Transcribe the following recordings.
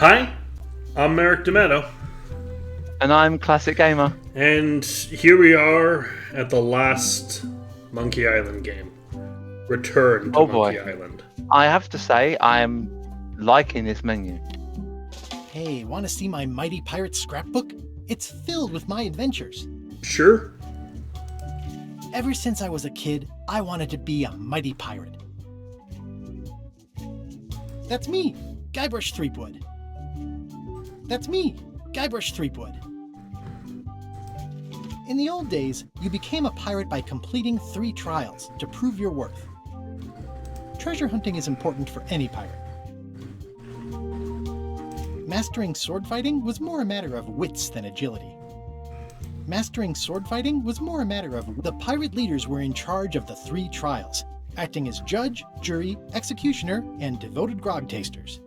Hi, I'm Merrick D'Amato, And I'm Classic Gamer. and here we are at the last Monkey Island game. Return to Oh boy. Monkey Island. I have to say, I'm liking this menu. Hey, want to see my Mighty Pirate scrapbook? It's filled with my adventures. Sure? Ever since I was a kid, I wanted to be a mighty pirate. That's me, Guybrush Threepwood. That's me, Guybrush Threepwood. In the old days, you became a pirate by completing 3 trials to prove your worth. Treasure hunting is important for any pirate. Mastering sword fighting was more a matter of wits than agility. Mastering sword fighting was more a matter of the pirate leaders were in charge of the 3 trials, acting as judge, jury, executioner, and devoted grog tasters.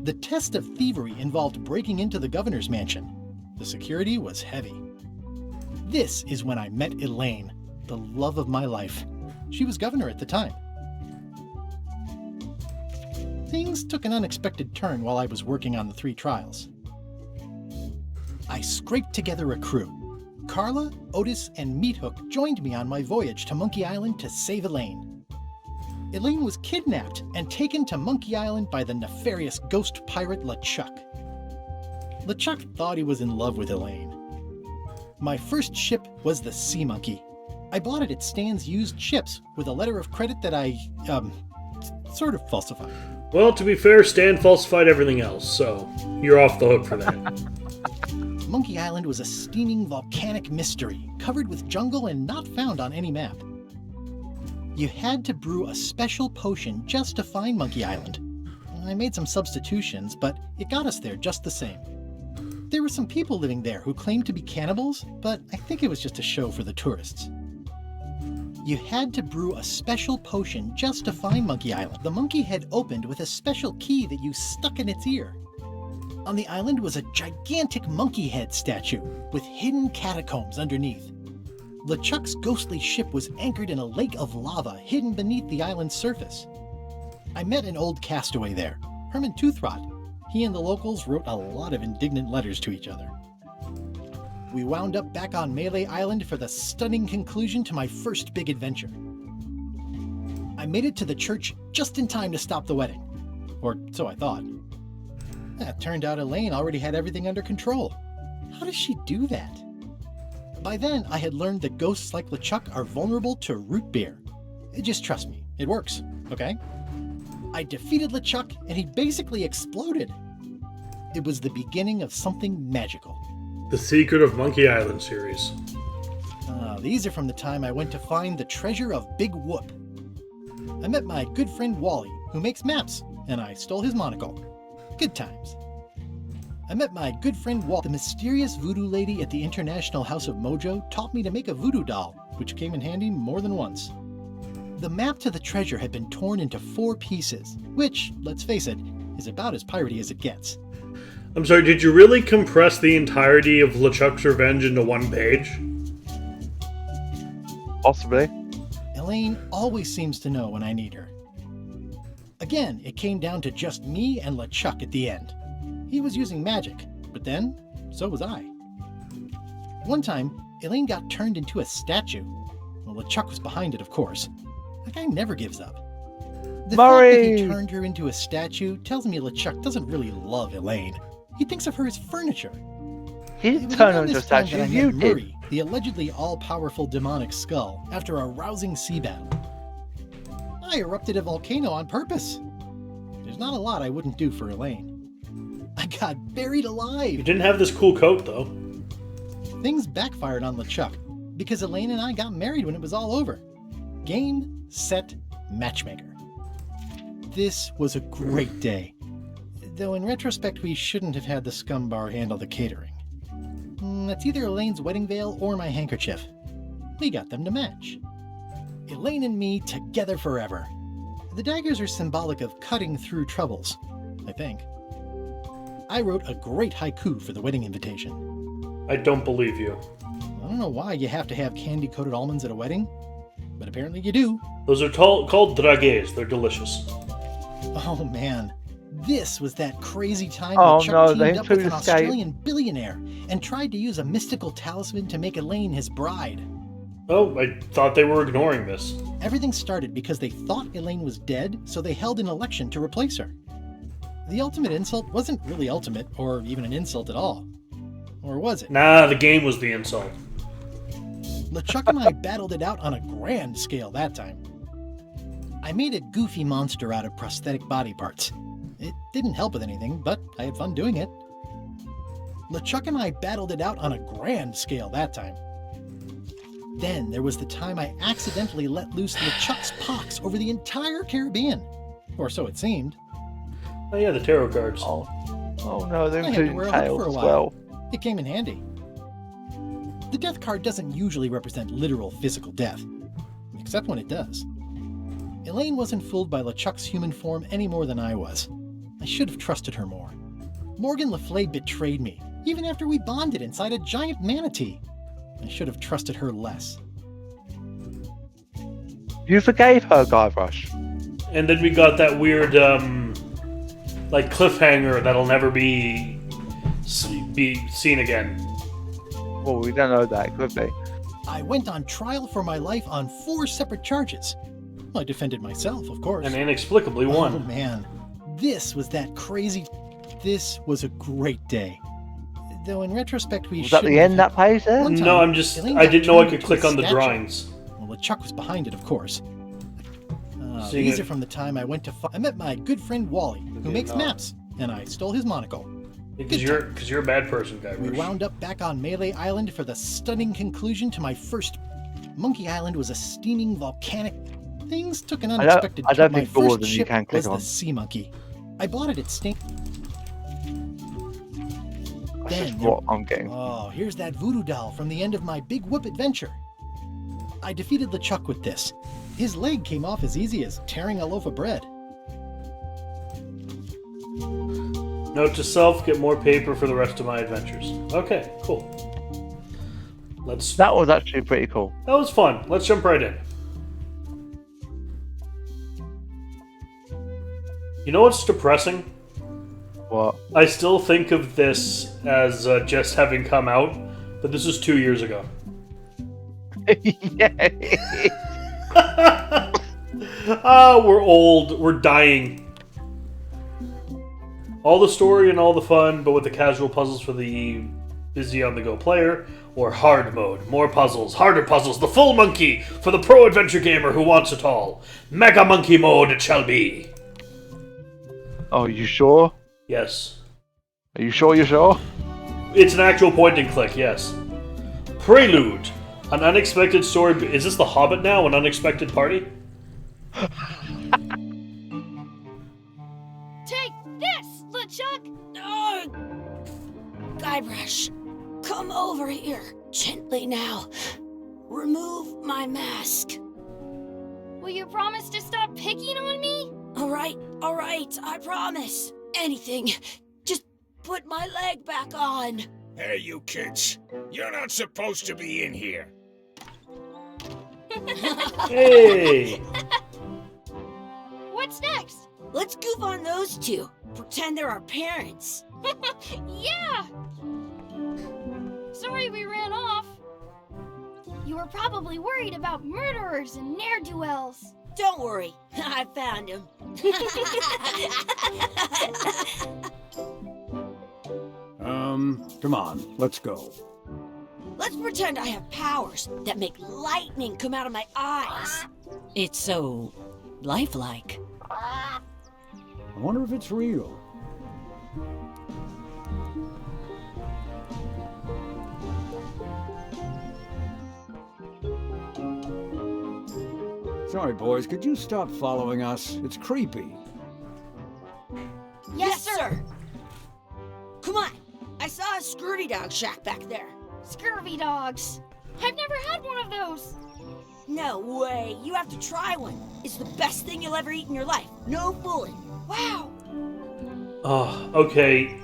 The test of thievery involved breaking into the governor's mansion. The security was heavy. This is when I met Elaine, the love of my life. She was governor at the time. Things took an unexpected turn while I was working on the 3 trials. I scraped together a crew. Carla, Otis, and Meathook joined me on my voyage to Monkey Island to save Elaine. Elaine was kidnapped and taken to Monkey Island by the nefarious ghost pirate LeChuck. LeChuck thought he was in love with Elaine. My first ship was the Sea Monkey. I bought it at Stan's used ships with a letter of credit that I, sort of falsified. Well, to be fair, Stan falsified everything else, so you're off the hook for that. Monkey Island was a steaming volcanic mystery, covered with jungle and not found on any map. You had to brew a special potion just to find Monkey Island. I made some substitutions, but it got us there just the same. There were some people living there who claimed to be cannibals, but I think it was just a show for the tourists. You had to brew a special potion just to find Monkey Island. The monkey head opened with a special key that you stuck in its ear. On the island was a gigantic monkey head statue with hidden catacombs underneath. LeChuck's ghostly ship was anchored in a lake of lava hidden beneath the island's surface. I met an old castaway there, Herman Toothrot. He and the locals wrote a lot of indignant letters to each other. We wound up back on Mêlée Island for the stunning conclusion to my first big adventure. I made it to the church just in time to stop the wedding. Or so I thought. It turned out Elaine already had everything under control. How does she do that? By then, I had learned that ghosts like LeChuck are vulnerable to root beer. Just trust me, it works, okay? I defeated LeChuck and he basically exploded. It was the beginning of something magical. The Secret of Monkey Island series. These are from the time I went to find the treasure of Big Whoop. I met my good friend Wally, who makes maps, and I stole his monocle. Good times. I met my good friend Walt. The mysterious voodoo lady at the International House of Mojo taught me to make a voodoo doll, which came in handy more than once. The map to the treasure had been torn into 4 pieces, which, let's face it, is about as piratey as it gets. I'm sorry, did you really compress the entirety of LeChuck's Revenge into 1 page? Possibly. Elaine always seems to know when I need her. Again, it came down to just me and LeChuck at the end. He was using magic, but then, so was I. One time, Elaine got turned into a statue. Well, LeChuck was behind it, of course. That guy never gives up. The fact that he turned her into a statue tells me LeChuck doesn't really love Elaine. He thinks of her as furniture. He didn't turn her into a statue, you did. Murray, the allegedly all-powerful demonic skull, after a rousing sea battle. I erupted a volcano on purpose. There's not a lot I wouldn't do for Elaine. I got buried alive. You didn't have this cool coat, though. Things backfired on LeChuck, because Elaine and I got married when it was all over. Game, set, matchmaker. This was a great day. Though in retrospect, we shouldn't have had the scum bar handle the catering. That's either Elaine's wedding veil or my handkerchief. We got them to match. Elaine and me together forever. The daggers are symbolic of cutting through troubles, I think. I wrote a great haiku for the wedding invitation. I don't believe you. I don't know why you have to have candy-coated almonds at a wedding, but apparently you do. Those are called dragues. They're delicious. Oh man, This was that crazy time Oh, when Chuck no, they teamed up with an included Skype. Australian billionaire and tried to use a mystical talisman to make Elaine his bride. Oh, I thought they were ignoring this. Everything started because they thought Elaine was dead, so they held an election to replace her. The ultimate insult wasn't really ultimate, or even an insult at all. Or was it? Nah, the game was the insult. LeChuck and I battled it out on a grand scale that time. I made a goofy monster out of prosthetic body parts. It didn't help with anything, but I had fun doing it. LeChuck and I battled it out on a grand scale that time. Then there was the time I accidentally let loose LeChuck's pox over the entire Caribbean. Or so it seemed. Oh yeah, the tarot cards. Oh no, they're I had to including wear a hood tails for a as while. well. It came in handy. The death card doesn't usually represent literal physical death, except when it does. Elaine wasn't fooled by LeChuck's human form any more than I was. I should have trusted her more. Morgan Le Fay betrayed me, even after we bonded inside a giant manatee. I should have trusted her less. You forgave her, Guybrush. And then we got that weird, like cliffhanger that'll never be seen again. Well, we don't know that, could be. I went on trial for my life on 4 separate charges. I defended myself, of course. And inexplicably Oh won. man, this was that crazy... This was a great day. Though in retrospect we Was that the end that pays there? One time, No, I Elaine didn't got know I turned could into click a on the statue. drawings. Well, LeChuck was behind it, of course. Seeing These it- are from the time I went to... I met my good friend Wally, who makes maps, and I stole his monocle. Because you're a bad person, guy. We wound up back on Mêlée Island for the stunning conclusion to my first... Monkey Island was a steaming volcanic... Things took an unexpected I don't turn. think My more first than you ship can click was the on. Sea Monkey. I bought it at Stain... That's just Then what I'm getting. Oh, here's that voodoo doll from the end of my Big Whoop adventure. I defeated LeChuck with this. His leg came off as easy as tearing a loaf of bread. Note to self: get more paper for the rest of my adventures. Okay, cool. That was actually pretty cool. That was fun. Let's jump right in. You know what's depressing? What? I still think of this as just having come out, but this is 2 years ago. Yeah. We're old. We're dying. All the story and all the fun, but with the casual puzzles for the busy on-the-go player, or hard mode. More puzzles, harder puzzles, the full monkey for the pro adventure gamer who wants it all. Mega monkey mode it shall be. Oh, you sure? Yes. Are you sure you're sure? It's an actual point and click, yes. Prelude. An unexpected story. Is this The Hobbit now? An unexpected party? Take this, LeChuck! Oh, Guybrush, come over here. Gently now. Remove my mask. Will you promise to stop picking on me? All right, I promise. Anything. Just put my leg back on. Hey, you kids. You're not supposed to be in here. Hey! What's next? Let's goof on those two. Pretend they're our parents. Yeah! Sorry we ran off. You were probably worried about murderers and ne'er-do-wells. Don't worry, I found him. Come on, let's go. Let's pretend I have powers that make lightning come out of my eyes. It's so lifelike. I wonder if it's real. Sorry, boys, could you stop following us? It's creepy. Yes, sir. Come on. I saw a scurvy dog shack back there. Scurvy dogs? I've never had one of those. No way. You have to try one. It's the best thing you'll ever eat in your life. No fooling. Wow. Oh, okay.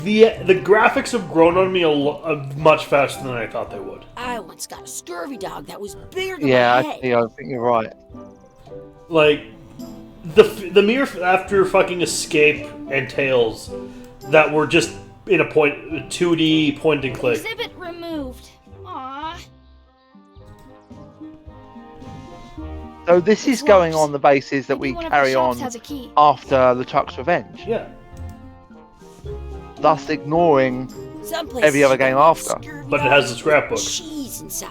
The graphics have grown on me much faster than I thought they would. I once got a scurvy dog that was bigger than Yeah, my head. I think you're right. Like, the mere after fucking Escape and Tails that were just in a 2D point and click. Exhibit removed. Aww. So this is going on the basis that we Maybe one of the carry shops on has a key. after the Chuck's Revenge, Yeah, thus ignoring Some every other game after. but it has a scrapbook. Cheese inside.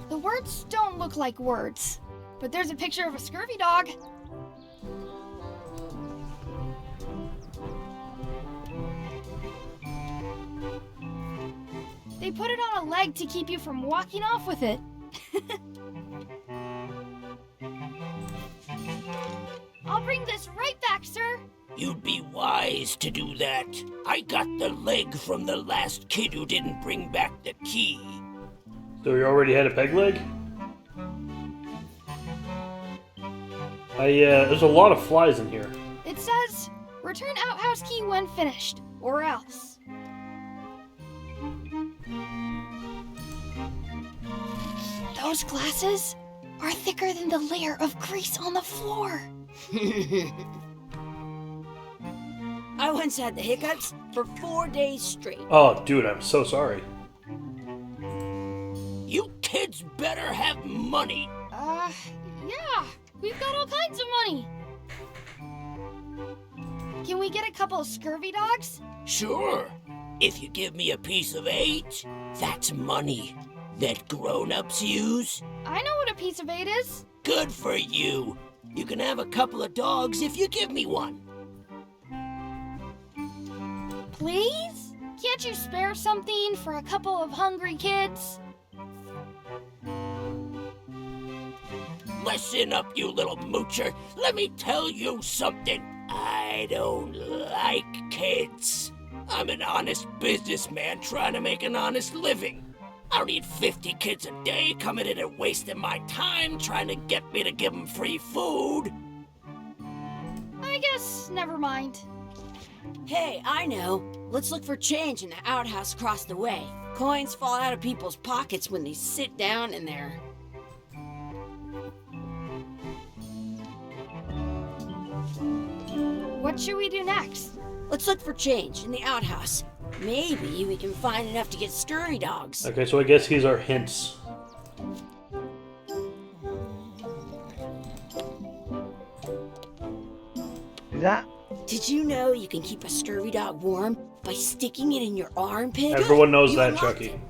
The words don't look like words, but there's a picture of a scurvy dog. They put it on a leg to keep you from walking off with it. I'll bring this right back, sir. You'd be wise to do that. I got the leg from the last kid who didn't bring back the key. So you already had a peg leg? There's a lot of flies in here. It says, return outhouse key when finished, or else. Those glasses are thicker than the layer of grease on the floor. I once had the hiccups for 4 days straight. Oh, dude, I'm so sorry. You kids better have money. Yeah, we've got all kinds of money. Can we get a couple of scurvy dogs? Sure. If you give me a piece of 8, that's money that grown-ups use. I know what a piece of 8 is. Good for you. You can have a couple of dogs if you give me one. Please? Can't you spare something for a couple of hungry kids? Listen up, you little moocher. Let me tell you something. I don't like kids. I'm an honest businessman trying to make an honest living. I don't need 50 kids a day coming in and wasting my time trying to get me to give them free food. I guess never mind. Hey, I know. Let's look for change in the outhouse across the way. Coins fall out of people's pockets when they sit down in there. What should we do next? Let's look for change in the outhouse. Maybe we can find enough to get scurry dogs. Okay, so I guess these are hints. Is that? Did you know you can keep a scurvy dog warm by sticking it in your armpit? Everyone knows You that, unlocked Chucky. it.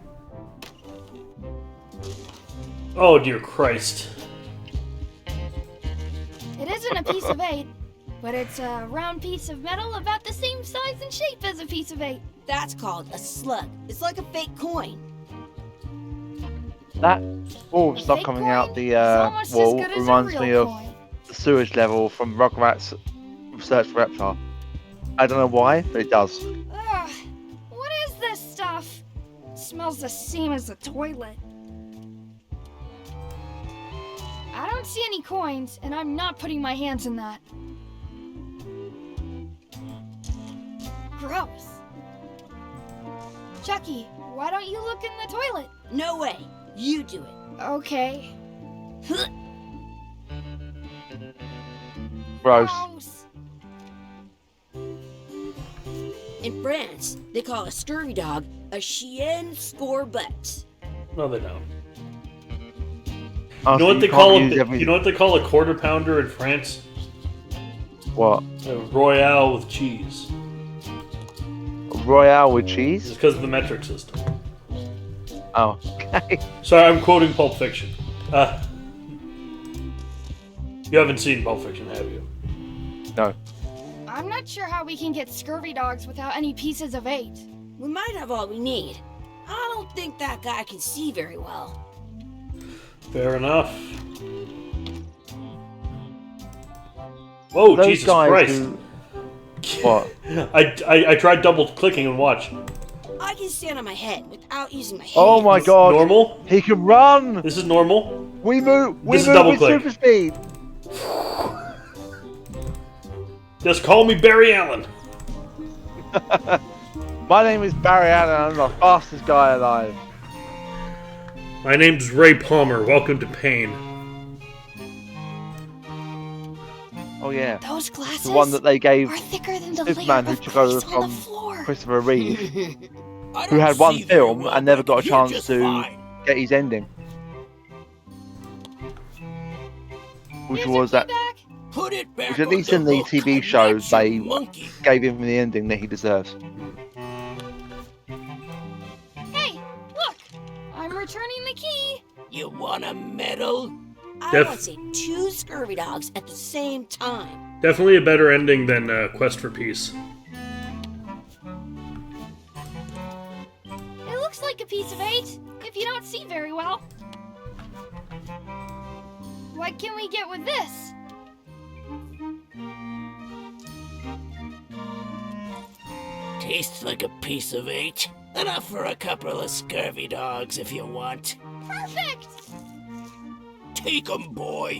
Oh, dear Christ. It isn't a piece of 8, but it's a round piece of metal about the same size and shape as a piece of 8. That's called a slug. It's like a fake coin. That stuff Fake coming coin out the is almost as wall good as a reminds real me of coin. the sewage level from Rugrats Search for Reptar. I don't know why, but it does. Ugh, what is this stuff? It smells the same as the toilet. I don't see any coins, and I'm not putting my hands in that. Gross. Chucky, why don't you look in the toilet? No way. You do it. Okay. Gross. In France, they call a scurvy dog a chien scorbut. No, they don't. Oh, You know so what they can't call use a, every- you know what they call a quarter pounder in France? What? A Royale with cheese. Royale with cheese? It's because of the metric system. Oh, okay. Sorry, I'm quoting Pulp Fiction. You haven't seen Pulp Fiction, have you? No. I'm not sure how we can get scurvy dogs without any pieces of 8. We might have all we need. I don't think that guy can see very well. Fair enough. Whoa, Those Jesus guys Christ. who... What? I tried double clicking and watch. I can stand on my head without using my hands. Oh my god. Normal? He can run! This is normal? We move This is with double click. super speed! Just call me Barry Allen. My name is Barry Allen, I'm the fastest guy alive. My name's Ray Palmer. Welcome to Pain. Oh yeah, Those glasses the one that they gave are thicker than the Superman, layer who of took over grease on the from floor. Christopher Reeve, I who don't had one see very film well, and never but I got a can hear chance just to fine. get his ending, which Here's was your that. key back. Put it back Which at on least in the hook. TV I'm shows not your they monkey. gave him the ending that he deserves. Hey, look! I'm returning the key. You want a medal? I want to see 2 scurvy dogs at the same time. Definitely a better ending than Quest for Peace. It looks like a piece of 8, if you don't see very well. What can we get with this? Tastes like a piece of 8. Enough for a couple of scurvy dogs if you want. Perfect! Take 'em, boy.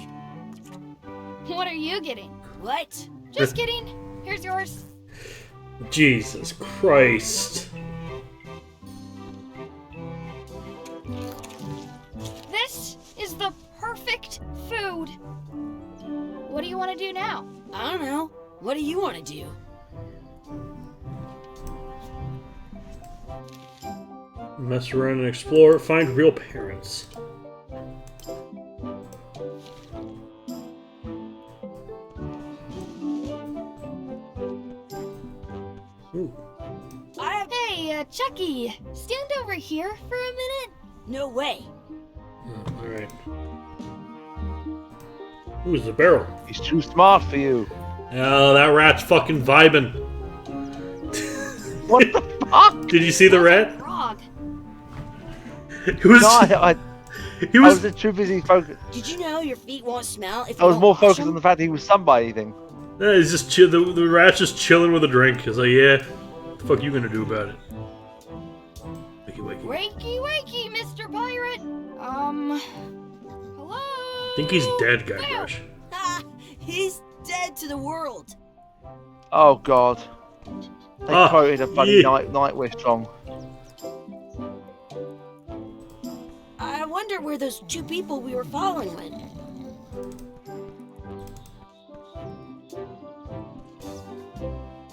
What are you getting? What? Just kidding. Here's yours. Jesus Christ. This is the perfect food. What do you want to do now? I don't know. What do you want to do? Mess around and explore. Find real parents. Ooh. Hey, Chucky, stand over here for a minute. No way. Oh, alright. Who's the barrel? He's too smart for you. Oh, that rat's fucking vibing. What the fuck? Did you see the rat? Frog. He was. No, I He was was. too busy focused. Did you know your feet won't smell if I you was don't more wash focused them? on the fact that he was sunbathing. He's just chill. The rat's just chilling with a drink. He's like, yeah. What the fuck you gonna do about it? Wakey wakey. Wakey, wakey, Mr. Pirate. Hello? I think he's dead, Guybrush. Ha! He's dead to the world. Oh god. They Ah, quoted a funny yeah. Nightwish song. I wonder where those 2 people we were following went.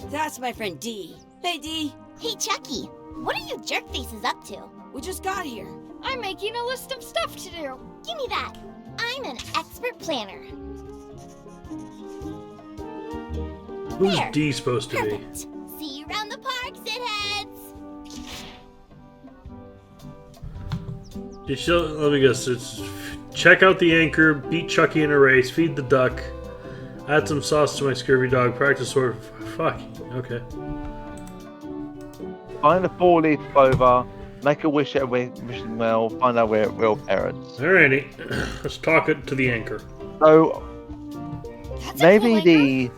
That's my friend Dee. Hey, Dee. Hey, Chucky, what are you jerk faces up to? We just got here. I'm making a list of stuff to do. Give me that. I'm an expert planner. Who's There. D supposed to be? Perfect. See you around the park, shitheads. Just let me guess. It's check out the anchor, beat Chucky in a race, feed the duck, add some sauce to my scurvy dog, practice sword. Fuck. Okay. Find a 4-leaf clover, make a wish at a wishing well, find out where real parents. Alrighty. Let's talk it to the anchor. So That's a maybe cool anchor. the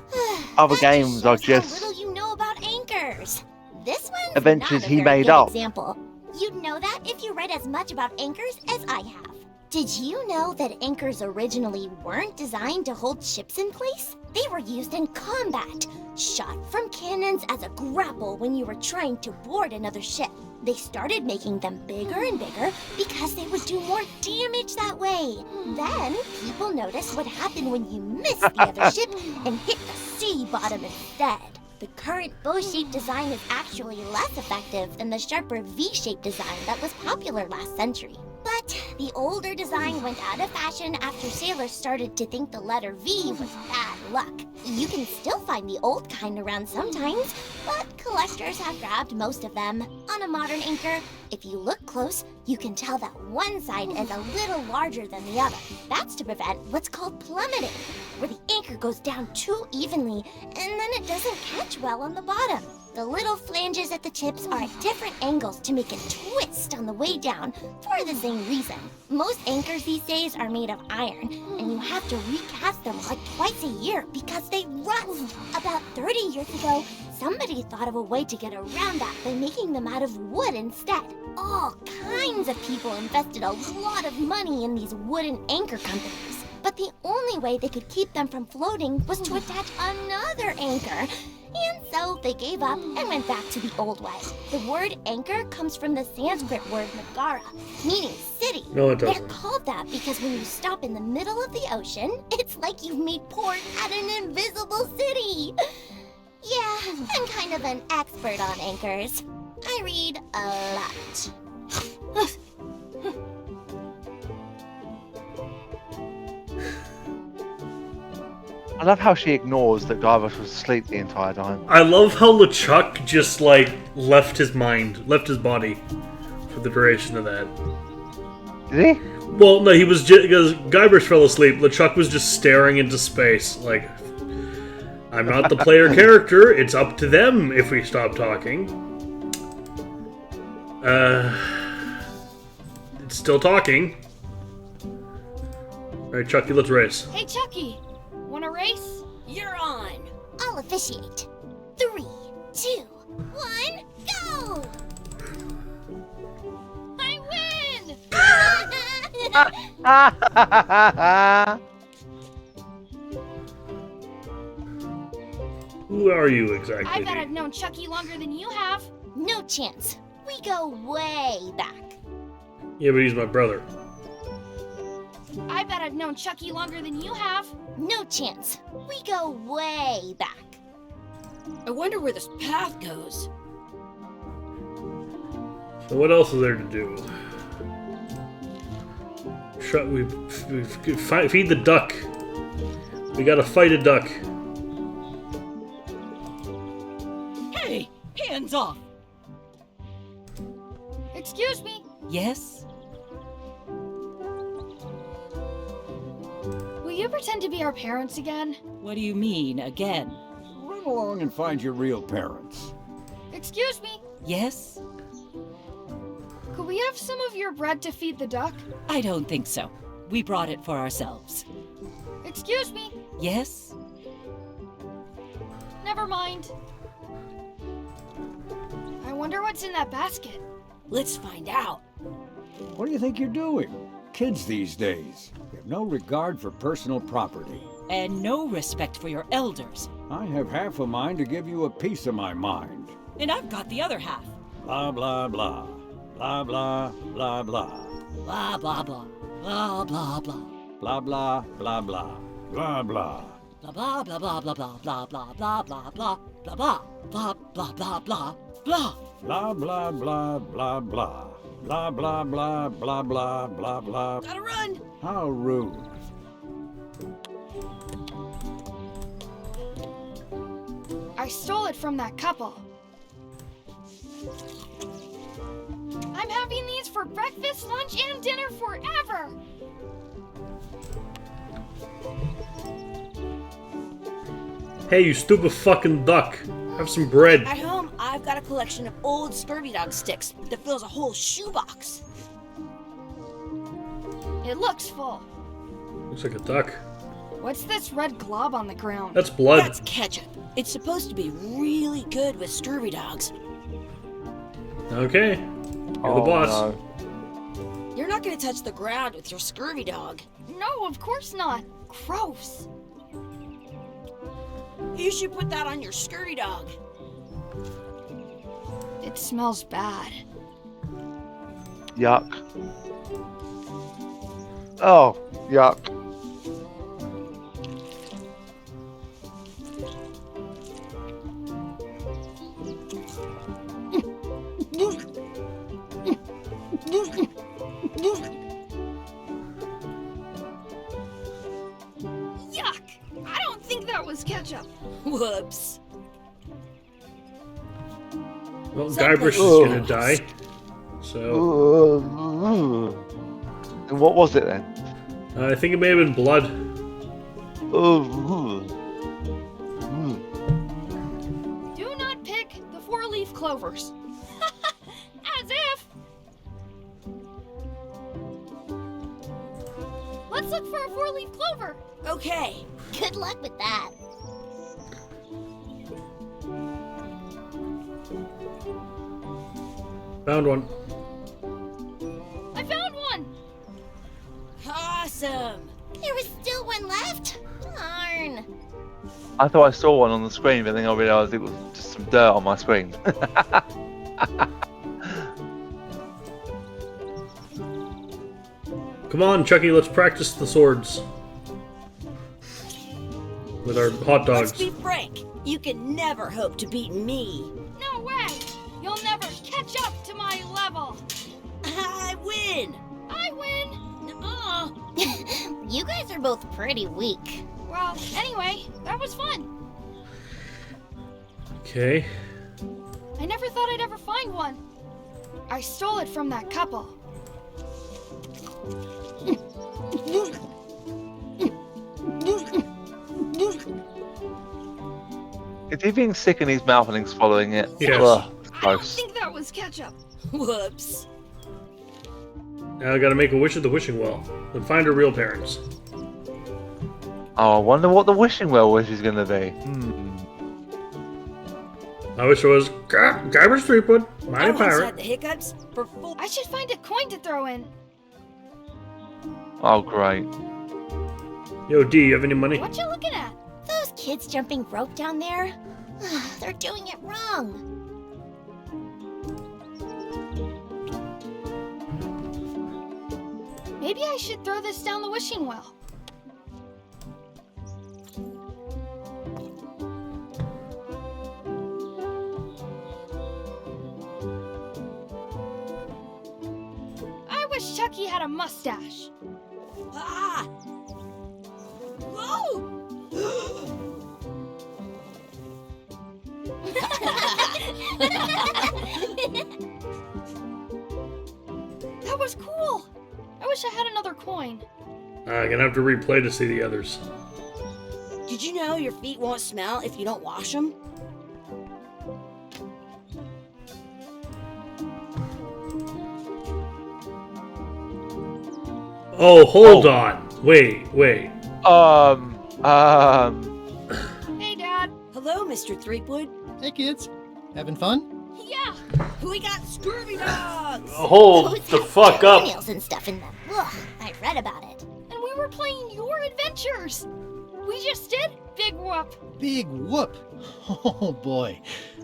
other That games are shows just how little you know about anchors. This one's adventures not a he very made good up. Example. You'd know that if you read as much about anchors as I have. Did you know that anchors originally weren't designed to hold ships in place? They were used in combat, shot from cannons as a grapple when you were trying to board another ship. They started making them bigger and bigger because they would do more damage that way. Then people noticed what happened when you missed the other ship and hit the sea bottom instead. The current bow-shaped design is actually less effective than the sharper V-shaped design that was popular last century. But the older design went out of fashion after sailors started to think the letter V was bad luck. You can still find the old kind around sometimes, but collectors have grabbed most of them. On a modern anchor, if you look close, you can tell that one side is a little larger than the other. That's to prevent what's called plummeting, where the anchor goes down too evenly and then it doesn't catch well on the bottom. The little flanges at the tips are at different angles to make a twist on the way down for the same reason. Most anchors these days are made of iron, and you have to recast them like twice a year because they rust. About 30 years ago, somebody thought of a way to get around that by making them out of wood instead. All kinds of people invested a lot of money in these wooden anchor companies. But the only way they could keep them from floating was to attach another anchor. And So they gave up and went back to the old way. The word anchor comes from the Sanskrit word nagara, meaning city. No, it They're doesn't. called that because when you stop in the middle of the ocean, it's like you've made port at an invisible city. Yeah, I'm kind of an expert on anchors. I read a lot. I love how she ignores that Garvus was asleep the entire time. I love how LeChuck just, like, left his body for the duration of that. Did he? Well, no, he was just, because Guybrush fell asleep, LeChuck was just staring into space, like, I'm not the player character, it's up to them if we stop talking. It's still talking. Alright, Chucky, let's race. Hey, Chucky, wanna race? You're on. I'll officiate. 3, 2, 1, go! I win! Who are you exactly? I bet I've known Chucky longer than you have. No chance. We go way back. Yeah, but he's my brother. I bet I've known Chucky longer than you have. No chance. We go way back. I wonder where this path goes. So what else is there to do? Feed the duck. We gotta fight a duck. Hey, hands off! Excuse me, Yes? will you pretend to be our parents again? What do you mean, again? Run along and find your real parents. Excuse me, Yes? could we have some of your bread to feed the duck? I don't think so. We brought it for ourselves. Excuse me, Yes? never mind. I wonder what's in that basket. Let's find out. What do you think you're doing? Kids these days have no regard for personal property. And no respect for your elders. I have half a mind to give you a piece of my mind. And I've got the other half. Blah, blah, blah. Blah, blah, blah, blah. Blah, blah, blah. Blah, blah, blah. Blah, blah, blah, blah. Blah, blah. Blah, blah, blah, blah, blah, blah, blah, blah, blah, blah, blah, blah, blah, blah, blah, blah, blah. Blah, blah, blah, blah, blah. Blah, blah, blah, blah, blah, blah, blah. Gotta run. How rude. I stole it from that couple. I'm having these for breakfast, lunch, and dinner forever. Hey, you stupid fucking duck. Have some bread. At home, I've got a collection of old scurvy dog sticks that fills a whole shoebox. It looks full. Looks like a duck. What's this red glob on the ground? That's blood. That's ketchup. It's supposed to be really good with scurvy dogs. Okay. You're the boss. No. You're not gonna touch the ground with your scurvy dog. No, of course not. Gross. You should put that on your scurvy dog. It smells bad. Yuck. Oh, yuck. Yuck! I don't think that was ketchup. Whoops. Well, Something- Guybrush is gonna die. So, And what was it then? I think it may have been blood. Do not pick the four-leaf clovers. As if. Let's look for a four-leaf clover. Okay. Good luck with that. Found one. I found one. Awesome. There was still one left. Darn. I thought I saw one on the screen, but then I realised it was just some dirt on my screen. Come on, Chucky, let's practice the swords. With our hot dogs. Let's be frank. You can never hope to beat me. No way! You'll never catch up to my level! I win. I win! You guys are both pretty weak. Well, anyway, that was fun. Okay. I never thought I'd ever find one. I stole it from that couple. Is he being sick in his mouth and he's swallowing it? Yes. Ugh, I don't gross. think that was ketchup. Whoops. Now I gotta make a wish at the wishing well. Then find her real parents. Oh, I wonder what the wishing well wish is going to be. I wish it was Garbage Threepwood, I Mighty once Pirate. had the hiccups for full. I should find a coin to throw in. Oh, great. Yo, D, you have any money? What you looking at? Those kids jumping rope down there? They're doing it wrong. Maybe I should throw this down the wishing well. I wish Chucky had a mustache. Ah! Whoa! That was cool. I wish I had another coin. I'm gonna have to replay to see the others. Did you know your feet won't smell if you don't wash them? Oh, hold on. Wait. Hey, Dad. Hello, Mr. Threepwood. Hey, kids. Having fun? Yeah. We got scurvy dogs! Hold Those the have fuck up. Nails and stuff in them. Ugh, I read about it. And we were playing your adventures. We just did Big Whoop. Big whoop. Oh boy,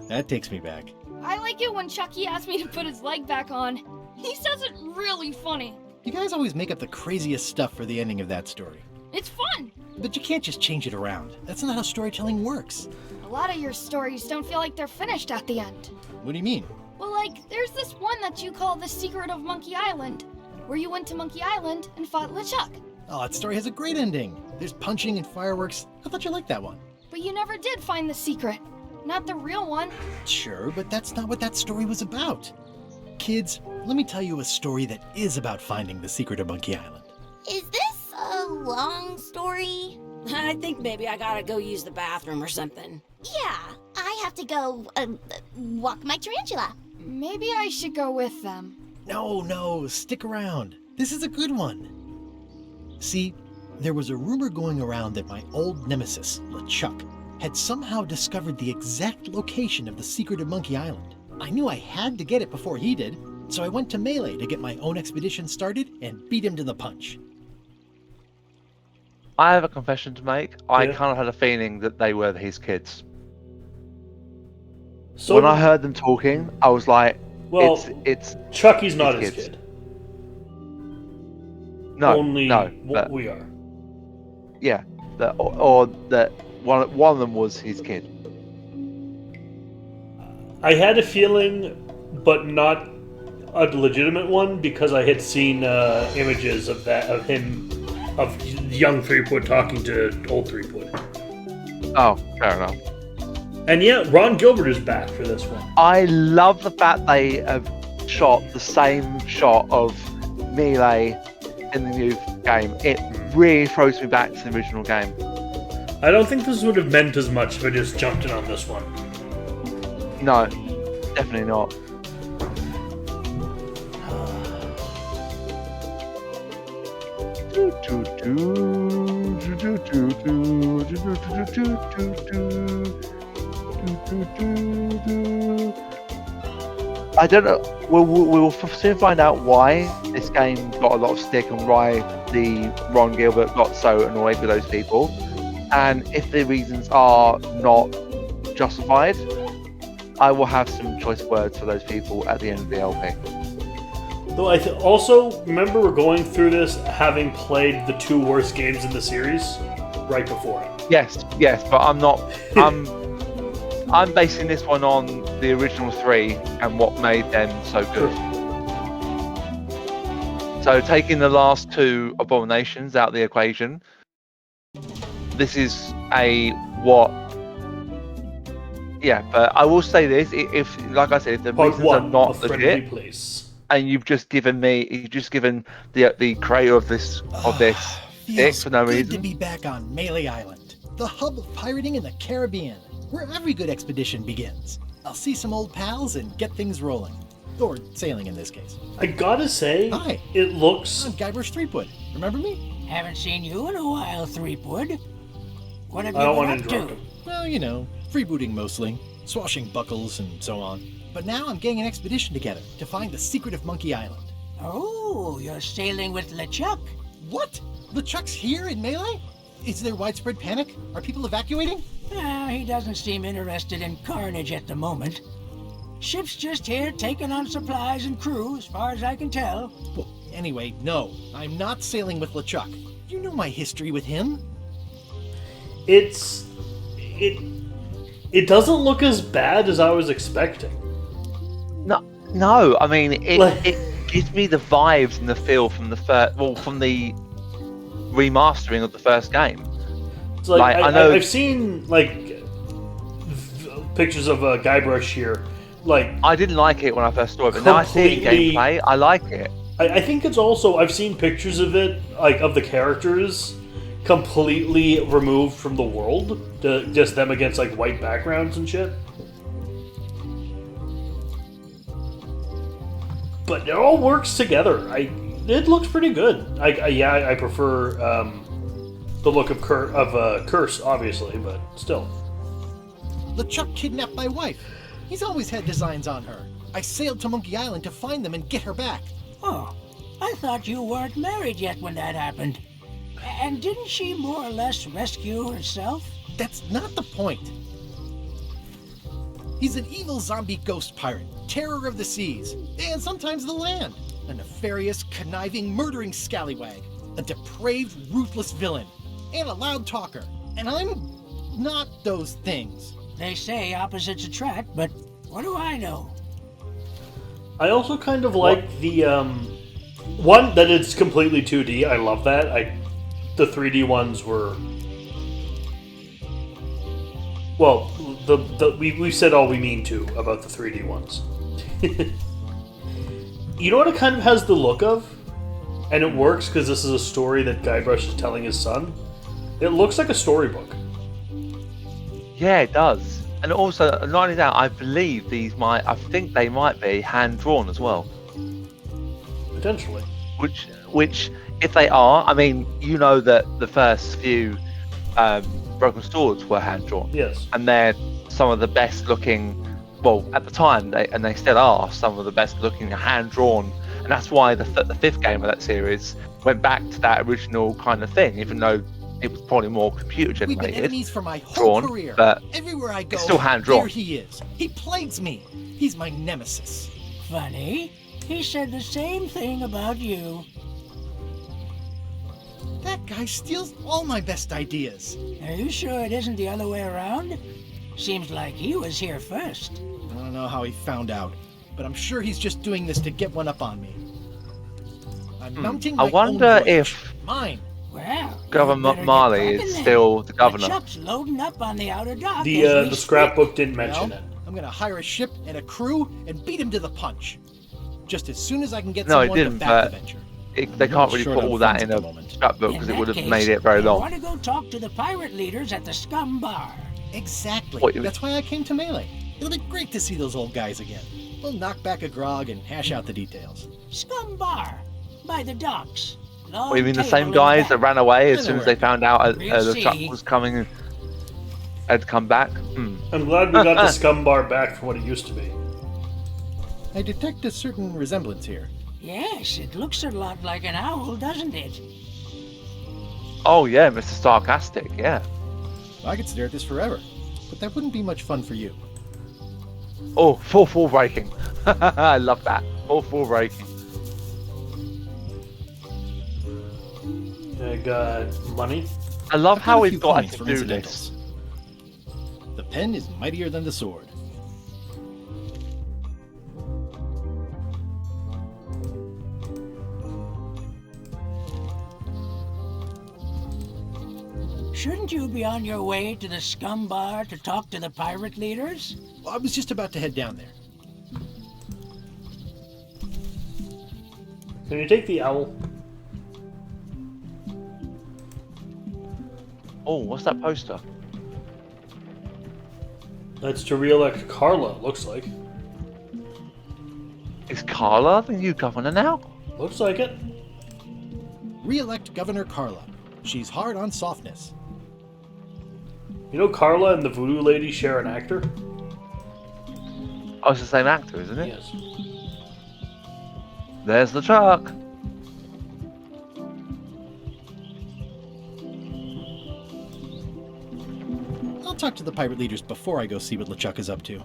that takes me back. I like it when Chucky asks me to put his leg back on. He says it really funny. You guys always make up the craziest stuff for the ending of that story. It's fun. But you can't just change it around. That's not how storytelling works. A lot of your stories don't feel like they're finished at the end. What do you mean? Well, like, there's this one that you call The Secret of Monkey Island, where you went to Monkey Island and fought LeChuck. Oh, that story has a great ending. There's punching and fireworks. I thought you liked that one. But you never did find the secret. Not the real one. Sure, but that's not what that story was about. Kids, let me tell you a story that is about finding the secret of Monkey Island. Is this a long story? I think maybe I gotta go use the bathroom or something. Yeah, I have to go walk my tarantula. Maybe I should go with them. No, stick around. This is a good one. See, there was a rumor going around that my old nemesis, LeChuck, had somehow discovered the exact location of the secret of Monkey Island. I knew I had to get it before he did, so I went to Mêlée to get my own expedition started and beat him to the punch. I have a confession to make. I Yeah. kind of had a feeling that they were his kids. So When I heard them talking, I was like, well, it's Chucky's not his his kids. kid. no, Only no, but we are. yeah, or that one of them was his kid. I had a feeling, but not a legitimate one, because I had seen images of young Threepwood talking to old Threepwood. Oh, fair enough. And yeah, Ron Gilbert is back for this one. I love the fact they have shot the same shot of Mêlée in the new game. It really throws me back to the original game. I don't think this would have meant as much if I just jumped in on this one. No, definitely not. I don't know. We'll soon find out why this game got a lot of stick and why the Ron Gilbert got so annoyed with those people. And if the reasons are not justified, I will have some choice words for those people at the end of the LP. Though I also remember we're going through this having played the 2 worst games in the series right before it. Yes, but I'm not. I'm basing this one on the original 3 and what made them so good. So taking the last 2 abominations out of the equation, this is a what? Yeah, but I will say this: if, like I said, if the reasons are not legit, and you've just given the creator of this stick for no reason. Good to be back on Mêlée Island, the hub of pirating in the Caribbean, where every good expedition begins. I'll see some old pals and get things rolling. Or sailing in this case. I gotta say, hi. It looks... I'm Guybrush Threepwood. Remember me? Haven't seen you in a while, Threepwood. What have you been up to? Well, you know, freebooting mostly, swashing buckles and so on. But now I'm getting an expedition together to find the secret of Monkey Island. Oh, you're sailing with LeChuck. What? LeChuck's here in Mêlée? Is there widespread panic? Are people evacuating? He doesn't seem interested in carnage at the moment. Ship's just here taking on supplies and crew, as far as I can tell. Well, anyway, no. I'm not sailing with LeChuck. You know my history with him. It doesn't look as bad as I was expecting. No. I mean, it gives me the vibes and the feel from the remastering of the first game. It's like I know I've seen pictures of Guybrush here. I didn't like it when I first saw it, but now I see it in gameplay, I like it. I think it's also, I've seen pictures of it, of the characters completely removed from the world, just them against white backgrounds and shit. But it all works together. It looks pretty good. I prefer the look of Curse, obviously, but still. LeChuck kidnapped my wife. He's always had designs on her. I sailed to Monkey Island to find them and get her back. Oh, I thought you weren't married yet when that happened. And didn't she more or less rescue herself? That's not the point. He's an evil zombie ghost pirate, terror of the seas, and sometimes the land. A nefarious, conniving, murdering scallywag. A depraved, ruthless villain. And a loud talker. And I'm not those things. They say opposites attract, but what do I know? I also kind of like the one that it's completely 2D. I love that. The 3D ones were well. We said all we mean to about the 3D ones. You know what it kind of has the look of, and it works because this is a story that Guybrush is telling his son. It looks like a storybook. Yeah, it does. And also, not only that, I believe I think they might be hand-drawn as well. Potentially. Which, if they are, I mean, you know that the first few Broken Swords were hand-drawn. Yes. And they're some of the best-looking, well, at the time, they still are some of the best-looking hand-drawn. And that's why the fifth game of that series went back to that original kind of thing, even though it was probably more computer generated. We've been enemies for my whole career. But everywhere I go, it's still hand drawn. There he is. He plagues me. He's my nemesis. Funny. He said the same thing about you. That guy steals all my best ideas. Are you sure it isn't the other way around? Seems like he was here first. I don't know how he found out, but I'm sure he's just doing this to get one up on me. I'm mounting my I wonder own if mine. Well, Governor Marley is still the governor. Chuck's loading up on the outer dock. The scrapbook didn't mention it. I'm gonna hire a ship and a crew and beat him to the punch. Just as soon as I can get No, it someone to didn't, back the but venture. they can't really put all that in a scrapbook because it would have made it very long. I want to go talk to the pirate leaders at the Scum Bar. Exactly. That's why I came to Mêlée. It'll be great to see those old guys again. We'll knock back a grog and hash out the details. Scum Bar, by the docks. What, you mean the same guys that ran away as soon as they found out the truck was coming and had come back? I'm glad we got the Scum Bar back from what it used to be. I detect a certain resemblance here. Yes, it looks a lot like an owl, doesn't it? Oh yeah, Mr. Sarcastic, yeah. I could stare at this forever, but that wouldn't be much fun for you. Oh, full breaking. I love that. Full breaking. I got money. I love I've how a he's few got coins a for to-do list. incidentals. The pen is mightier than the sword. Shouldn't you be on your way to the scum bar to talk to the pirate leaders? I was just about to head down there. Can you take the owl? Oh, what's that poster? That's to re-elect Carla, it looks like. Is Carla the new governor now? Looks like it. Re-elect Governor Carla. She's hard on softness. You know Carla and the voodoo lady share an actor? Oh, it's the same actor, isn't it? Yes. There's the truck. I'll talk to the pirate leaders before I go see what LeChuck is up to.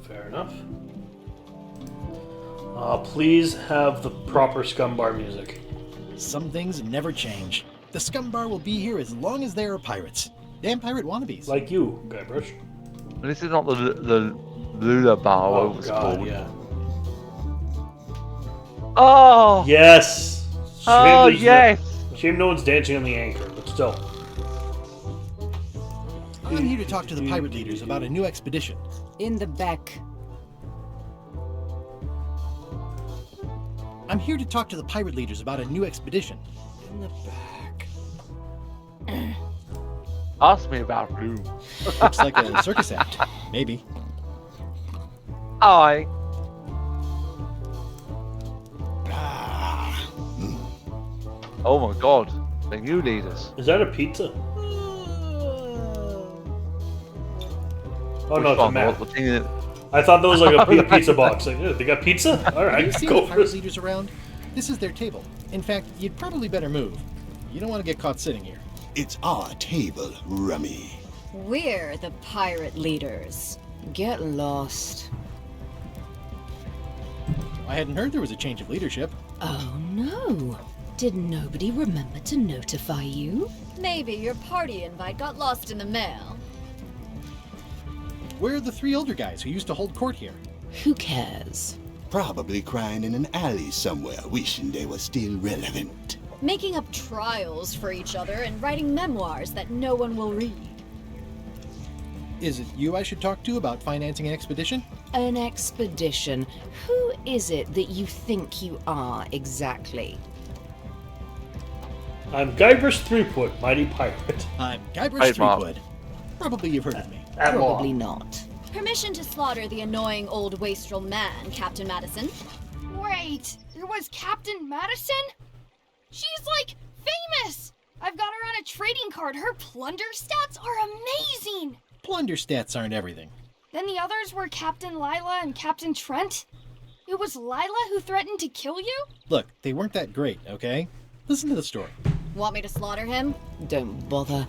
Fair enough. Please have the proper scum bar music. Some things never change. The scum bar will be here as long as there are pirates. Damn pirate wannabes. Like you, Guybrush. This is not the Lula bar. Oh what it was god, called. yeah. Oh! Yes! Oh, there's yes! Shame no one's dancing on the anchor, but still. I'm here to talk to the pirate leaders about a new expedition. In the back. I'm here to talk to the pirate leaders about a new expedition. In the back. Ask me about Blue. Looks like a circus act. Maybe. I. Oh my god. The new leaders. Is that a pizza? Oh Which no, it's a one? map. What thing is it? I thought that was like a pizza box. Like, yeah, they got pizza? Have you Alright, seen go the for pirate it. leaders around? This is their table. In fact, you'd probably better move. You don't want to get caught sitting here. It's our table, Rummy. We're the pirate leaders. Get lost. I hadn't heard there was a change of leadership. Oh no. Did nobody remember to notify you? Maybe your party invite got lost in the mail. Where are the three older guys who used to hold court here? Who cares? Probably crying in an alley somewhere, wishing they were still relevant. Making up trials for each other and writing memoirs that no one will read. Is it you I should talk to about financing an expedition? An expedition. Who is it that you think you are exactly? I'm Guybrush Threepwood, mighty pirate. I'm Guybrush Trademark. Threepwood. Probably you've heard of me. At law. Probably not. Permission to slaughter the annoying old wastrel man, Captain Madison. Wait, it was Captain Madison? She's like famous! I've got her on a trading card. Her plunder stats are amazing! Plunder stats aren't everything. Then the others were Captain Lila and Captain Trent? It was Lila who threatened to kill you? Look, they weren't that great, okay? Listen to the story. Want me to slaughter him? Don't bother.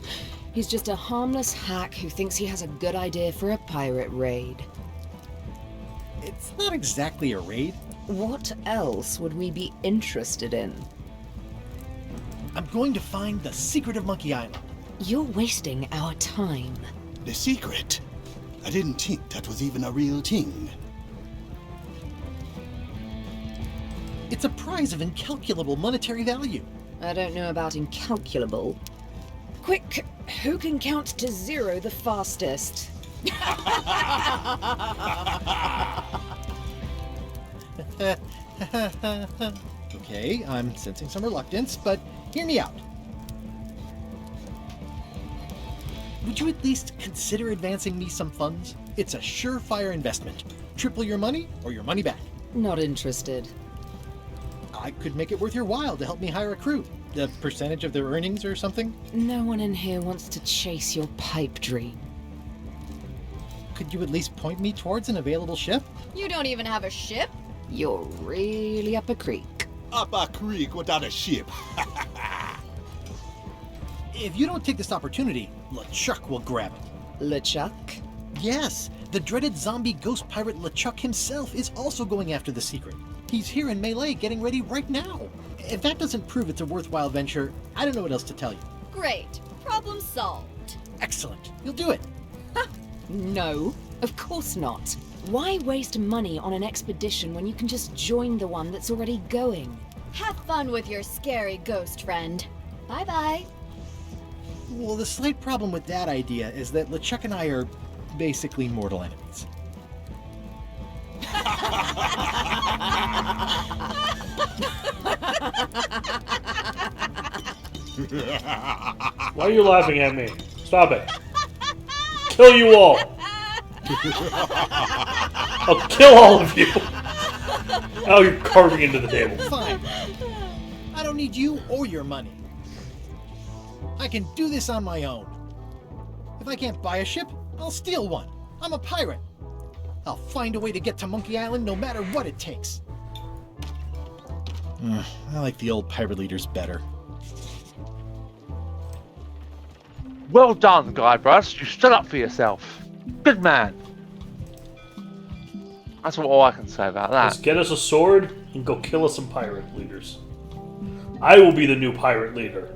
He's just a harmless hack who thinks he has a good idea for a pirate raid. It's not exactly a raid. What else would we be interested in? I'm going to find the secret of Monkey Island. You're wasting our time. The secret? I didn't think that was even a real thing. It's a prize of incalculable monetary value. I don't know about incalculable. Quick, who can count to 0 the fastest? Okay, I'm sensing some reluctance, but hear me out. Would you at least consider advancing me some funds? It's a surefire investment. Triple your money or your money back. Not interested. I could make it worth your while to help me hire a crew. A percentage of their earnings or something? No one in here wants to chase your pipe dream. Could you at least point me towards an available ship? You don't even have a ship? You're really up a creek. Up a creek without a ship. If you don't take this opportunity, LeChuck will grab it. LeChuck? Yes, the dreaded zombie ghost pirate LeChuck himself is also going after the secret. He's here in Mêlée getting ready right now. If that doesn't prove it's a worthwhile venture, I don't know what else to tell you. Great. Problem solved. Excellent. You'll do it. No, of course not. Why waste money on an expedition when you can just join the one that's already going? Have fun with your scary ghost friend. Bye-bye. Well, the slight problem with that idea is that LeChuck and I are basically mortal enemies. Why are you laughing at me? Stop it. Kill you all. I'll kill all of you. Oh, you're carving into the table. Fine. I don't need you or your money. I can do this on my own. If I can't buy a ship, I'll steal one. I'm a pirate. I'll find a way to get to Monkey Island no matter what it takes. I like the old pirate leaders better. Well done, Guybrush. You stood up for yourself. Good man. That's all I can say about Let's that. get us a sword and go kill us some pirate leaders. I will be the new pirate leader.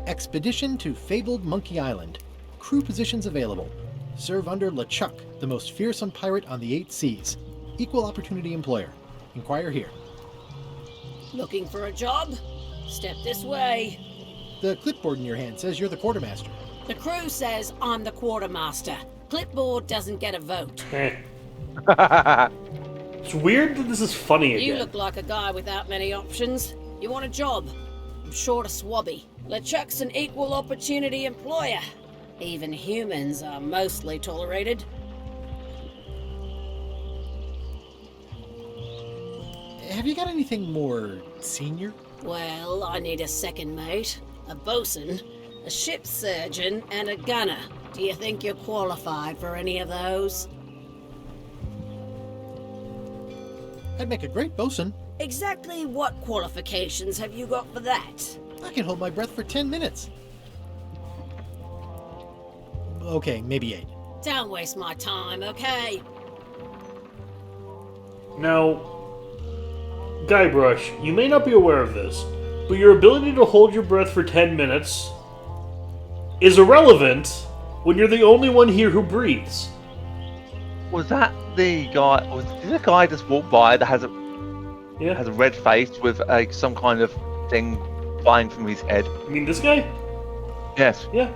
Expedition to fabled Monkey Island. Crew positions available. Serve under LeChuck, the most fearsome pirate on the 8 seas. Equal opportunity employer. Inquire here. Looking for a job? Step this way. The clipboard in your hand says you're the quartermaster. The crew says I'm the quartermaster. Clipboard doesn't get a vote. It's weird that this is funny again. You look like a guy without many options. You want a job? I'm short of swabby. LeChuck's an equal opportunity employer. Even humans are mostly tolerated. Have you got anything more senior? Well, I need a second mate, a bosun, a ship surgeon, and a gunner. Do you think you're qualified for any of those? I'd make a great bosun. Exactly what qualifications have you got for that? I can hold my breath for 10 minutes. Okay, maybe 8. Don't waste my time, okay? Now, Guybrush, you may not be aware of this, but your ability to hold your breath for 10 minutes is irrelevant when you're the only one here who breathes. Was that the guy? Did the guy just walk by that has a red face with some kind of thing flying from his head? You mean this guy? Yes. Yeah.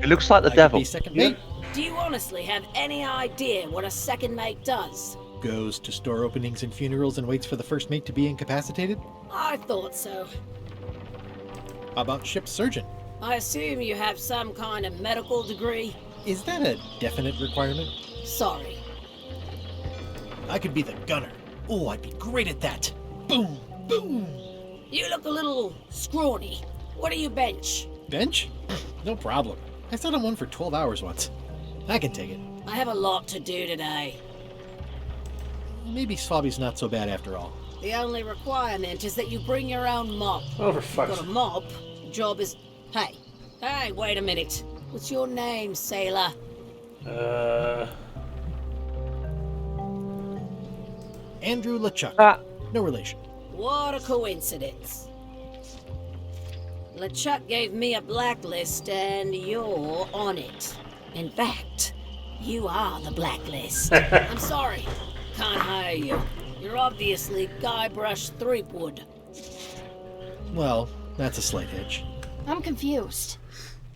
It looks like the I devil. could be second mate. Do you honestly have any idea what a second mate does? Goes to store openings and funerals and waits for the first mate to be incapacitated? I thought so. How about ship surgeon? I assume you have some kind of medical degree? Is that a definite requirement? Sorry. I could be the gunner. Oh, I'd be great at that. Boom, boom. You look a little scrawny. What do you bench? Bench? No problem. I sat on one for 12 hours once. I can take it. I have a lot to do today. Maybe Swabby's not so bad after all. The only requirement is that you bring your own mop. Oh, for fuck's Got a sake. mop? The job is... Hey, wait a minute. What's your name, sailor? Andrew LeChuck. No relation. What a coincidence. LeChuck gave me a blacklist and you're on it. In fact, you are the blacklist. I'm sorry. Can't hire you. You're obviously Guybrush Threepwood. Well, that's a slight hitch. I'm confused.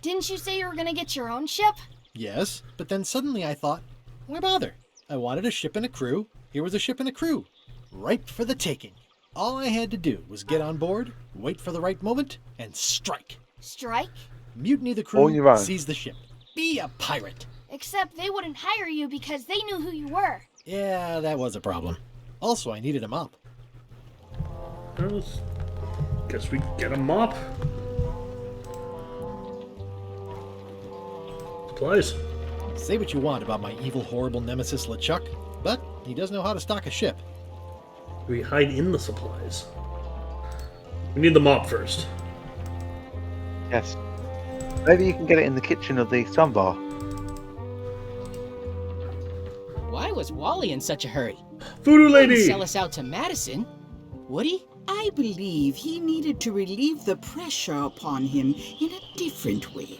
Didn't you say you were gonna get your own ship? Yes, but then suddenly I thought, why bother? I wanted a ship and a crew. Here was a ship and a crew. Ripe for the taking. All I had to do was get on board, wait for the right moment, and strike. Strike? Mutiny the On your crew, own. seize the ship. Be a pirate. Except they wouldn't hire you because they knew who you were. Yeah, that was a problem. Also, I needed a mop. Well, guess we get a mop. Supplies. Say what you want about my evil, horrible nemesis LeChuck, but he does know how to stock a ship. We hide in the supplies. We need the mop first. Yes. Maybe you can get it in the kitchen of the sun bar. Why was Wally in such a hurry? Voodoo He lady! didn't sell us out to Madison, would he? I believe he needed to relieve the pressure upon him in a different way.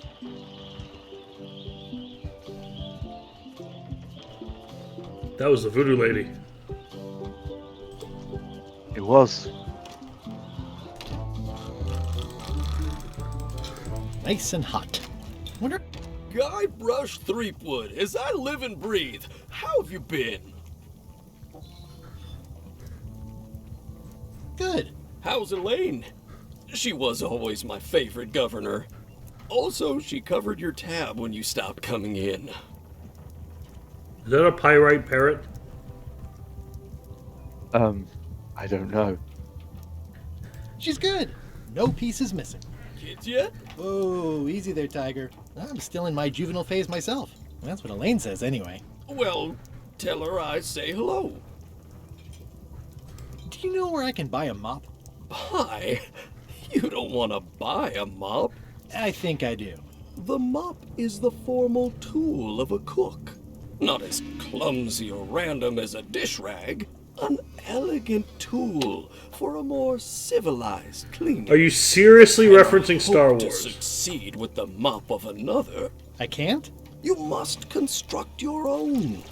That was the voodoo lady. It was. Nice and hot. Wonder. Guybrush Threepwood, as I live and breathe, how have you been? Good. How's Elaine? She was always my favorite governor. Also, she covered your tab when you stopped coming in. Is that a pyrite parrot? I don't know. She's good. No pieces missing. Kids yet? Whoa, easy there, Tiger. I'm still in my juvenile phase myself. That's what Elaine says, anyway. Well, tell her I say hello. Do you know where I can buy a mop? Buy? You don't want to buy a mop. I think I do. The mop is the formal tool of a cook. Not as clumsy or random as a dish rag. An elegant tool for a more civilized cleaning. Are you seriously referencing Star Hope to Wars? succeed with the mop of another, I can't? you must construct your own.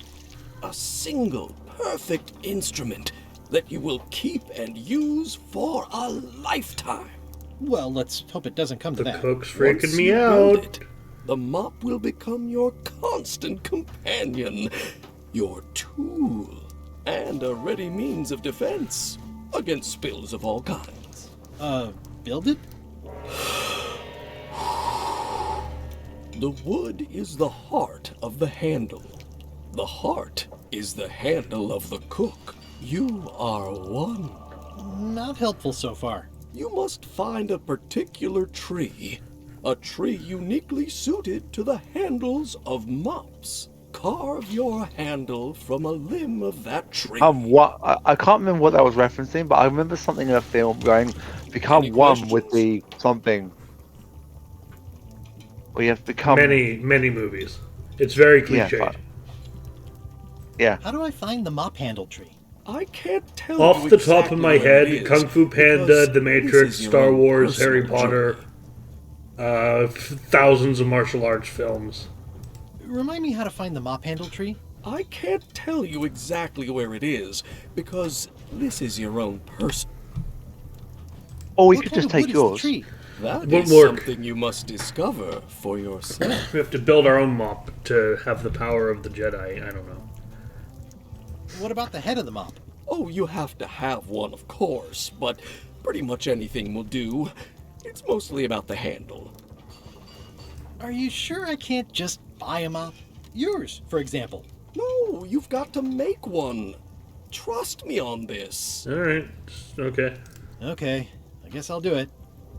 A single, perfect instrument that you will keep and use for a lifetime. Well, let's hope it doesn't come to The that. cook's Once freaking me you build out. it, the mop will become your constant companion, your tool, and a ready means of defense against spills of all kinds. Build it? The wood is the heart of the handle. The heart is the handle of the cook. You are one. Not helpful so far. You must find a particular tree. A tree uniquely suited to the handles of mops. Carve your handle from a limb of that tree. What? I can't remember what that was referencing, but I remember something in a film going, become Any one with questions? the something. Or you have to become. Many movies. It's very Yeah, cliche. Yeah. How do I find the mop handle tree? I can't tell Off you the top exactly of my where it head, is, Kung Fu Panda, because The this Matrix, is your Star own Wars, Harry personal Potter, journey. thousands of martial arts films. Remind me how to find the mop handle tree? I can't tell you exactly where it is, because this is your own person. Or we What could kind just of wood take is the yours. tree? That Won't is work. something you must discover for yourself. We have to build our own mop to have the power of the Jedi. I don't know. What about the head of the mop? Oh, you have to have one, of course, but pretty much anything will do. It's mostly about the handle. Are you sure I can't just buy a mop? Yours, for example. No, you've got to make one. Trust me on this. Alright. Okay. Okay, I guess I'll do it.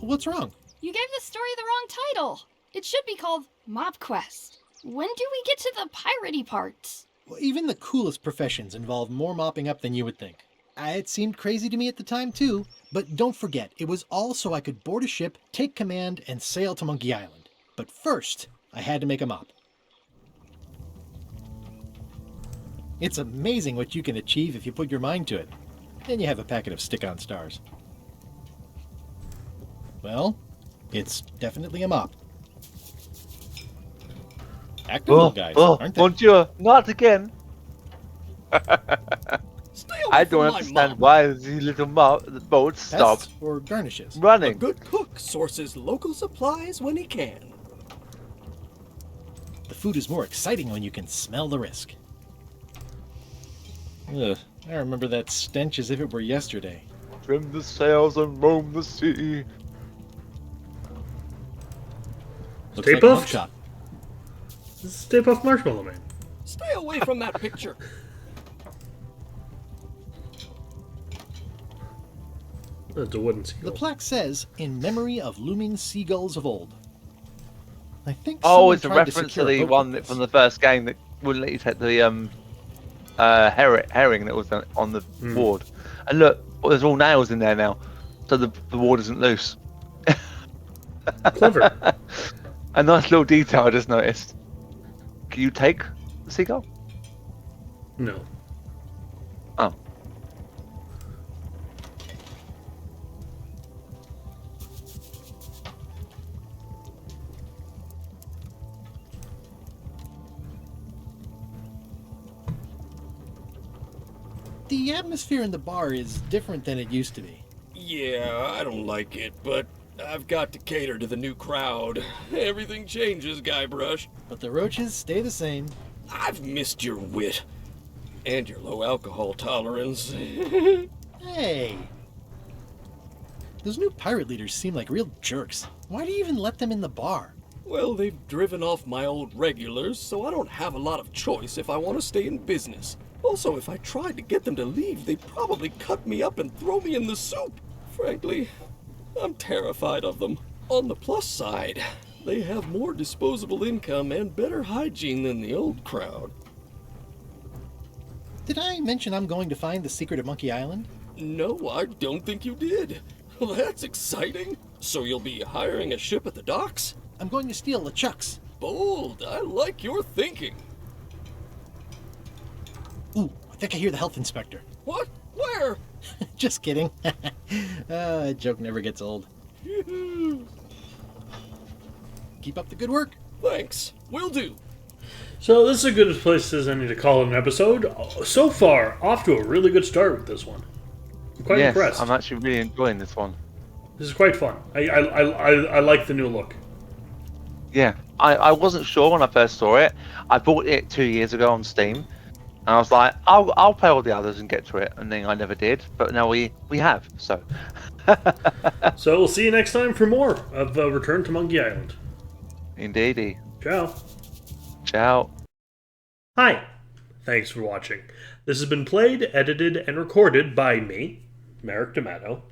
What's wrong? You gave the story the wrong title. It should be called Mop Quest. When do we get to the piratey parts? Well, even the coolest professions involve more mopping up than you would think. It seemed crazy to me at the time, too. But don't forget, it was all so I could board a ship, take command, and sail to Monkey Island. But first, I had to make a mop. It's amazing what you can achieve if you put your mind to it. Then you have a packet of stick-on stars. Well, it's definitely a mop. Active little guys, aren't they? Bonjour, not again. Stay away I from don't my understand mop. why the little boat stopped Pests or garnishes? A running. good cook sources local supplies when he can. The food is more exciting when you can smell the risk. Ugh, I remember that stench as if it were yesterday. Trim the sails and roam the sea. Looks Stay like a mug puffed? shop. This is Stay Puft Marshmallow Man. Stay away from that picture. That's a wooden The seal. plaque says, "In memory of looming seagulls of old." I think Oh, someone it's a tried reference to secure a the boat one with from this. the first game that wouldn't let you take the herring that was on the ward. And look, there's all nails in there now, so the ward isn't loose. Clever. A nice little detail I just noticed. Can you take the seagull? No. Oh. The atmosphere in the bar is different than it used to be. Yeah, I don't like it, but I've got to cater to the new crowd. Everything changes, Guybrush. But the roaches stay the same. I've missed your wit. And your low alcohol tolerance. Hey! Those new pirate leaders seem like real jerks. Why do you even let them in the bar? Well, they've driven off my old regulars, so I don't have a lot of choice if I want to stay in business. Also, if I tried to get them to leave, they'd probably cut me up and throw me in the soup. Frankly, I'm terrified of them. On the plus side, they have more disposable income and better hygiene than the old crowd. Did I mention I'm going to find the secret of Monkey Island? No, I don't think you did. Well, that's exciting. So you'll be hiring a ship at the docks? I'm going to steal LeChuck's. Bold. I like your thinking. Ooh, I think I hear the health inspector. What? Where? Just kidding. A joke never gets old. Keep up the good work. Thanks. Will do. So this is as good a place as any to call it an episode. So far, off to a really good start with this one. I'm quite impressed. I'm actually really enjoying this one. This is quite fun. I like the new look. Yeah, I wasn't sure when I first saw it. I bought it 2 years ago on Steam, and I was like, I'll play all the others and get to it, and then I never did. But now we have, so. So we'll see you next time for more of Return to Monkey Island. Indeedy. Ciao. Ciao. Hi. Thanks for watching. This has been played, edited, and recorded by me, Merrick D'Amato.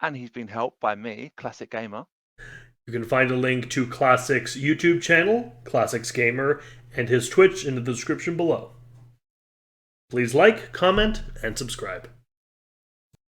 And he's been helped by me, Classic Gamer. You can find a link to Classic's YouTube channel, Classics Gamer, and his Twitch in the description below. Please like, comment, and subscribe.